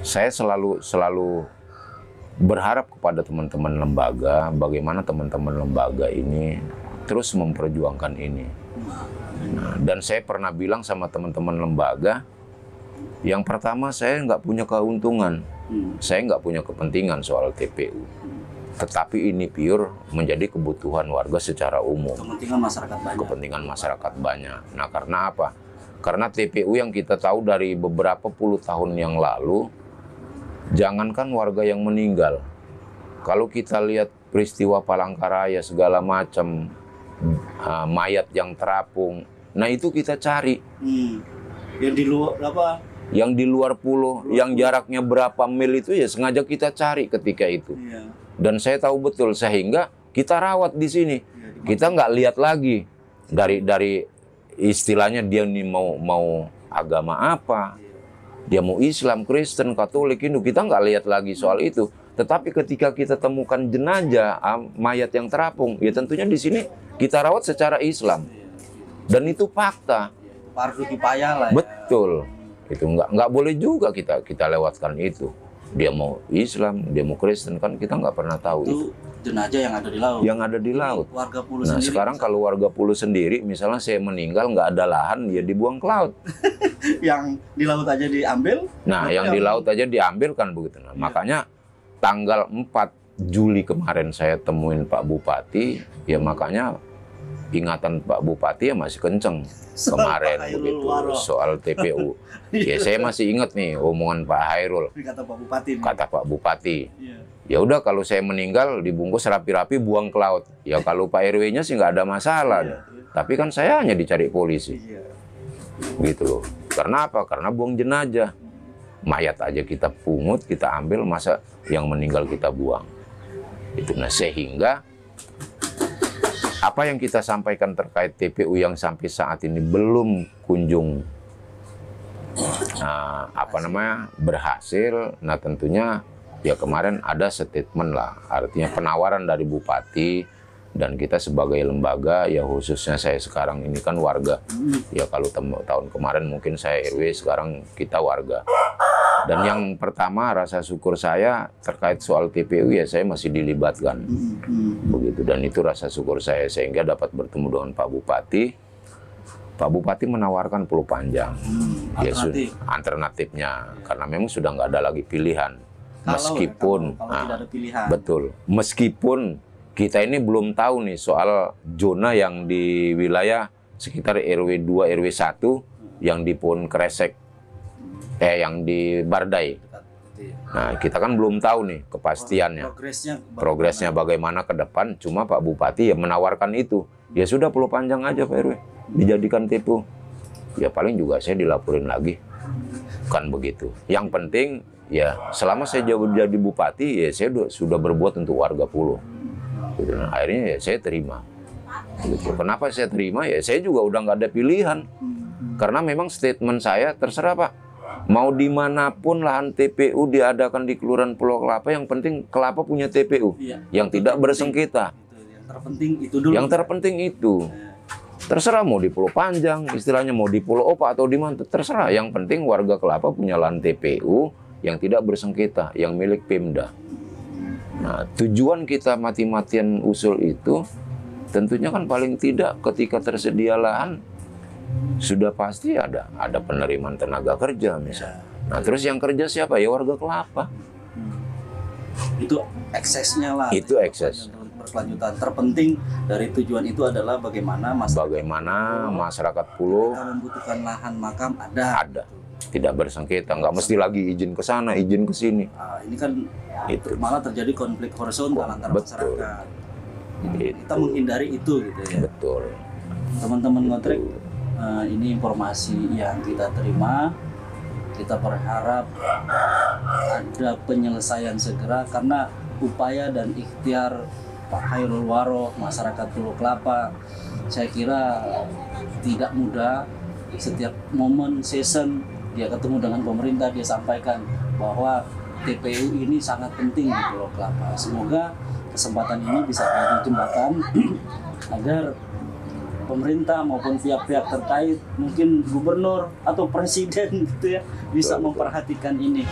saya selalu berharap kepada teman-teman lembaga, bagaimana teman-teman lembaga ini terus memperjuangkan ini. Nah, dan saya pernah bilang sama teman-teman lembaga, yang pertama saya nggak punya keuntungan, saya nggak punya kepentingan soal TPU. Tetapi ini pure menjadi kebutuhan warga secara umum. Kepentingan masyarakat banyak. Kepentingan masyarakat banyak. Nah, karena apa? Karena TPU yang kita tahu dari beberapa puluh tahun yang lalu, jangankan warga yang meninggal. Kalau kita lihat peristiwa Palangkaraya segala macam, mayat yang terapung, nah itu kita cari. Yang di luar apa? Yang di luar pulau, yang jaraknya berapa mil itu ya sengaja kita cari ketika itu. Iya. Dan saya tahu betul, sehingga kita rawat di sini. Kita nggak lihat lagi dari istilahnya dia ini mau agama apa, dia mau Islam, Kristen, Katolik, Hindu, kita nggak lihat lagi soal itu. Tetapi ketika kita temukan jenazah mayat yang terapung, ya tentunya di sini kita rawat secara Islam. Dan itu fakta. Fardu kifayah lah ya. Betul. Itu nggak boleh juga kita lewatkan itu. Dia mau Islam, dia mau Kristen, kan kita nggak pernah tahu itu. Jenazah yang ada di laut. Yang ada di laut. Warga Pulu Nah, sendiri. sekarang kalau warga Pulu sendiri, misalnya saya meninggal nggak ada lahan, ya dibuang ke laut. Yang di laut aja diambil. Nah, yang di laut aja diambil kan begitu. Nah, makanya tanggal 4 Juli kemarin saya temuin Pak Bupati, ya makanya ingatan Pak Bupati ya masih kenceng kemarin begitu soal TPU. Ya saya masih ingat nih omongan Pak Hairul. Kata Pak Bupati. Kata Pak Bupati. Iya. Ya udah kalau saya meninggal dibungkus rapi-rapi buang ke laut. Ya kalau Pak RW-nya sih nggak ada masalah. Iya. Tapi kan saya hanya dicari polisi. Iya. Gitu loh. Karena apa? Karena buang jenazah. Mayat aja kita pungut, kita ambil, masa yang meninggal kita buang. Itu. Nah, sehingga apa yang kita sampaikan terkait TPU yang sampai saat ini belum kunjung berhasil. Nah, tentunya ya kemarin ada statement lah, artinya penawaran dari Bupati, dan kita sebagai lembaga, ya khususnya saya sekarang ini kan warga. Ya kalau tahun kemarin mungkin saya RW, sekarang kita warga. Dan yang pertama rasa syukur saya terkait soal TPU, ya saya masih dilibatkan. Begitu, dan itu rasa syukur saya sehingga dapat bertemu dengan Pak Bupati. Pak Bupati menawarkan Pulau Panjang. Alternatifnya, karena memang sudah nggak ada lagi pilihan. Meskipun kalau tidak ada pilihan. Betul, meskipun kita ini belum tahu nih soal zona yang di wilayah sekitar RW 2, RW 1 yang di Pohon Kresek, yang di Bardai. Nah, kita kan belum tahu nih kepastiannya. Progresnya bagaimana ke depan. Cuma Pak Bupati ya menawarkan itu. Ya sudah Pulau Panjang aja Pak RW, dijadikan TPU. Ya paling juga saya dilaporin lagi. Kan begitu. Yang penting ya selama saya jadi bupati, ya saya sudah berbuat untuk warga Pulau. Gitu. Nah, akhirnya ya saya terima. Gitu. Kenapa saya terima? Ya saya juga udah nggak ada pilihan. Karena memang statement saya, terserah Pak, mau dimanapun lahan TPU diadakan di Kelurahan Pulau Kelapa, yang penting Kelapa punya TPU, yang tidak bersengketa. Yang terpenting itu dulu. Yang terpenting itu. Terserah mau di Pulau Panjang, istilahnya mau di Pulau Opa atau di mana, terserah. Yang penting warga Kelapa punya lahan TPU yang tidak bersengketa, yang milik Pemda. Nah, tujuan kita mati-matian usul itu, tentunya kan paling tidak ketika tersedia lahan, sudah pasti ada penerimaan tenaga kerja misalnya. Nah, terus yang kerja siapa? Ya warga Kelapa. Itu eksesnya lah. Itu ekses. Berkelanjutan. Terpenting dari tujuan itu adalah bagaimana masyarakat Pulau membutuhkan lahan makam ada. Tidak bersengketa, nggak mesti lagi izin ke sana, izin ke sini. Ini kan itu malah terjadi konflik horizontal antara masyarakat. Kita menghindari itu gitu ya. Betul. Teman-teman ngotrek, ini informasi yang kita terima. Kita berharap ada penyelesaian segera, karena upaya dan ikhtiar Pak Hairul Waro, masyarakat Pulau Kelapa, saya kira tidak mudah. Setiap momen season dia ketemu dengan pemerintah, dia sampaikan bahwa TPU ini sangat penting di Pulau Kelapa. Semoga kesempatan ini bisa menjadi jembatan agar pemerintah maupun pihak-pihak terkait, mungkin gubernur atau presiden gitu ya, bisa memperhatikan ini.